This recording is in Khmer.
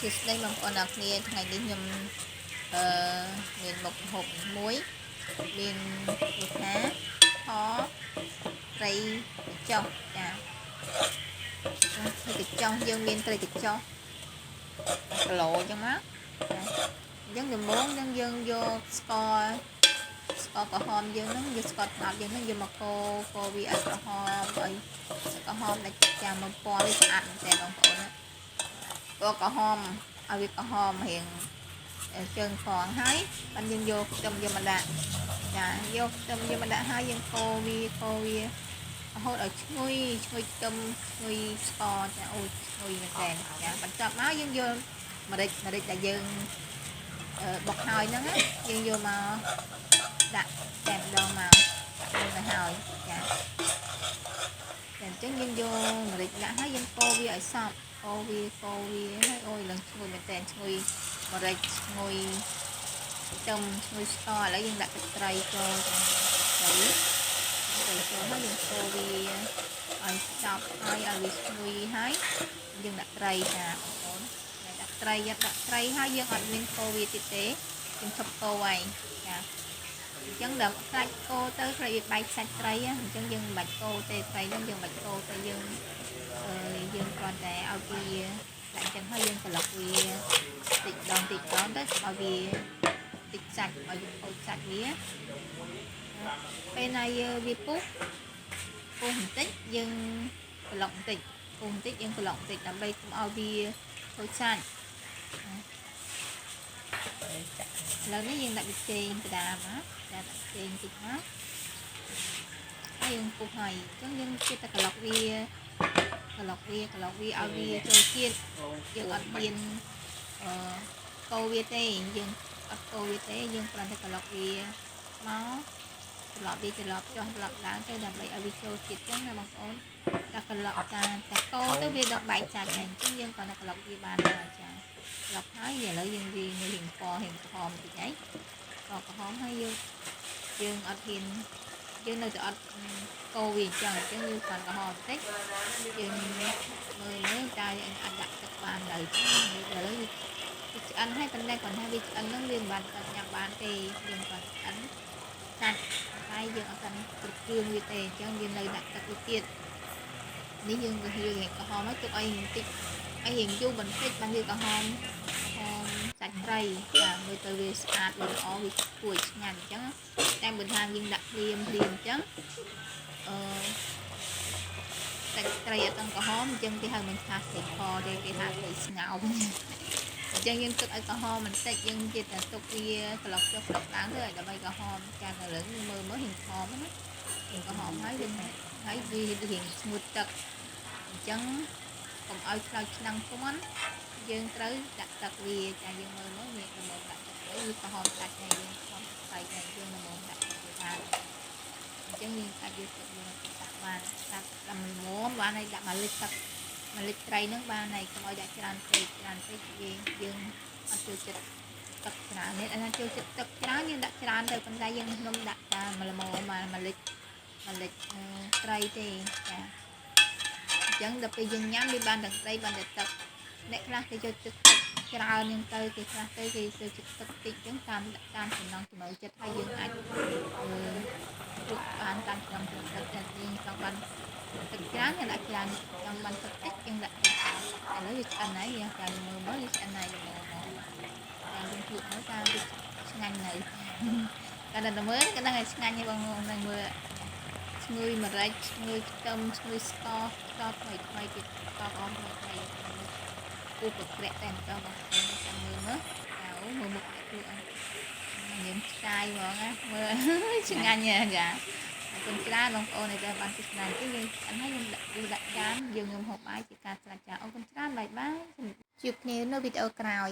សួស្តីបងប្អូនអរគ្នាថ្ងៃនេះខ្ញុំមានមុខម្ហូបមួយមានវាថាខត្រីកញ្ចុះចាត្រីកញ្ចុះយើងមានត្រីកញ្ចុះគីឡូអញ្ចឹងណាអញ្ចឹងដំបូងយើងយកស្ករក្រហមយើងហ្នឹងយកស្ករត្នោតយើងហ្នឹងយកមកកូរវាឲ្យក្រហមឲ្យក្រហមដែលចាំមកពណ៌វាស្អាតមែនតើបងប្អូនណាពណ៌ក្រហមឲ្យវាក្រហមរៀងជើងផងហើយបានយើងយកខ្ទឹមយកមកដាក់ចាយកខ្ទឹមយកមកដាក់ហើយយើងកូរវារហូតឲ្យឈ្ងុយខ្ទឹមឈ្ងុយស្ករចាអូយឈ្ងុយមែនតើចាបន្ទាប់មកយើងយកម្រេចដែលយើងបុកហើយហ្នឹងយើងយកមកដាក់តែម្ដងមកដាក់ទៅហើយចាអញ្ចឹងយើងយកម្រេចដាក់ហើយយើងកូរវាឲ្យសព្វកូរវាហើយអូយឡើងឈ្ងុយមែនតើឈ្ងុយម្រេចឈ្ងុយខ្ទឹមឈ្ងុយស្ករឥឡូវយើងដាក់ទឹកត្រីចូលត្រីចូលហើយយើងកូរវាឲ្យចប់ហើយឲ្យវាឈ្ងុយហើយយើងដាក់ត្រីចាបងប្អូនដាក់ត្រីហើយយើងអត់មានកូរវាទៀតទេយើងឈប់កូរហើយចាអញ្ចឹងដល់ខ្លាច់កូរទៅត្រីវាបែកសាច់ត្រីអញ្ចឹងយើងមិនបាច់កូរទេត្រីហ្នឹងយើងមិនបាច់កូរទៅយើងគ្រាន់តែឲ្យវាដាក់អញ្ចឹងហើយយើងប្រឡប់វាតិចដងទៅឲ្យវាតិចសាច់ឲ្យវាខូចសាច់វាពេលណាវាពុះបន្តិចយើងប្រឡប់បន្តិចយើងប្រឡប់បន្តិចដើម្បីកុំឲ្យវាខូចសាច់ឥឡូវនេះយើងដាក់ប៊ីចេងក្តាមណាដាក់ប៊ីចេងតិចមកហើយយើងពុះហើយអញ្ចឹងយើងជិះតែក្លុកវាឲ្យវាចូលជាតិយើងអត់មានកូរវាទេយើងអត់កូរវាទេយើងគ្រាន់តែក្លុកវាមកត្រឡប់ចុះត្រឡប់ឡើងទៅដើម្បីឲ្យវាចូលជាតិចឹងណាបងប្អូនតែក្លុកតែកូរទៅវាដល់បែកសាច់ហើយអញ្ចឹងយើងគ្រាន់តែក្លុកវាបានហើយចាក្លុកហើយឥឡូវយើងវារៀងពណ៌រៀងក្រហមតិចហើយក្រហមហើយយើងអត់ហ៊ានយើងនៅតែអត់កូរវាអញ្ចឹងយើងគ្រាន់ក្រហមបន្តិចយើងមើលតើយើងអាចដាក់ទឹកបានទៅឥឡូវវាឆ្អិនហើយប៉ុន្តែគាត់ថាវាឆ្អិនហ្នឹងវាមិនបានគាត់ញ៉ាំបានទេយើងគាត់ឆ្អិនសាច់តែយើងអត់កាន់គ្រប់គ្រឿងវាទេអញ្ចឹងយើងនៅដាក់ទឹកវាទៀតនេះយើងក៏រៀងក្រហមហើយទុកឲ្យបន្តិចឲ្យរៀងយូរបន្តិចបានវាក្រហមសាច់ត្រីចាមើលទៅវាស្អាតវាល្អវាគួរឆ្ងាញ់អញ្ចឹងតែបើថាយើងដាក់ភ្លាមអញ្ចឹងសាច់ត្រីអត់ទាំងក្រហមអញ្ចឹងគេហៅមិនថាស្អីខទេគេហៅត្រីស្ងោរអញ្ចឹងយើងទុកឲ្យក្រហមបន្តិចយើងជិះតែទុកវាក្លុកចុះក្លុកឡើងទៅឲ្យដើម្បីក្រហមចាឥឡូវមើលរៀងខំណារៀងក្រហមហើយវារៀងស្ងួតទឹកអញ្ចឹងកុំឲ្យខ្លោចឆ្នាំងពន់យើងត្រូវដាក់ទឹកវាចាយើងមើលវាល្មមដាក់ទឹកវាក្រហមសាច់ហើយយើងខំស្អីហើយយើងល្មមដាក់ទឹកវាបានអញ្ចឹងយើងអាចយកទឹកយើងដាក់បានដាក់ល្មមបានហើយដាក់1លីត្រទឹកម្លិចត្រីហ្នឹងបានហើយកុំឲ្យដាក់ច្រើនពេកយើងអត់ចូលចិត្តទឹកច្រើននេះអាចូលចិត្តទឹកច្រើនយើងដាក់ច្រើនទៅប៉ុន្តែយើងខ្ញុំដាក់តាមល្មម1លីត្រត្រីទេចាអញ្ចឹងដល់ពេលយើងញ៉ាំវាបានទាំងត្រីបានតែទឹកអ្នកខ្លះគេចូលចិត្តទឹកច្រើនហ្នឹងទៅគេខ្លះទៅគេចូលចិត្តទឹកតិចអញ្ចឹងតាមចំណង់ចំណូលចិត្តហើយយើងអាចទុកបានតាមចំណង់ចំណូលចិត្តតែយើងចង់បានទឹកច្រើនយើងដាក់ច្រើនចង់បានទឹកតិចយើងដាក់តិចឥឡូវវាឆ្អិនហើយយើងចាំមើលវាឆ្អិនហើយល្មមតែយើងភ្លក់មើលថាវាឆ្ងាញ់នៅតែដល់មើលក៏ដឹងថាឆ្ងាញ់ហើយបងនឹងមើលឈ្ងុយម្រេចឈ្ងុយខ្ទឹមឈ្ងុយស្ករថ្មីទៀតស្ករអមថ្មីគូប្រក្រាក់តែម្ដងបងប្អូនចាំមើលមើលមុខខ្លួនញ៉ាំឆ្កាយហ្មងណាមើលឆ្ងាញ់ចាអរគុណច្រើនបងប្អូនដែលបានទស្សនានេះយើងអត់ហើយយើងដាក់ចានយើងញ៉ាំហូបបាយជាការស្រេចចាអរគុណច្រើនបាយបាយជួបគ្នានៅវីដេអូក្រោយ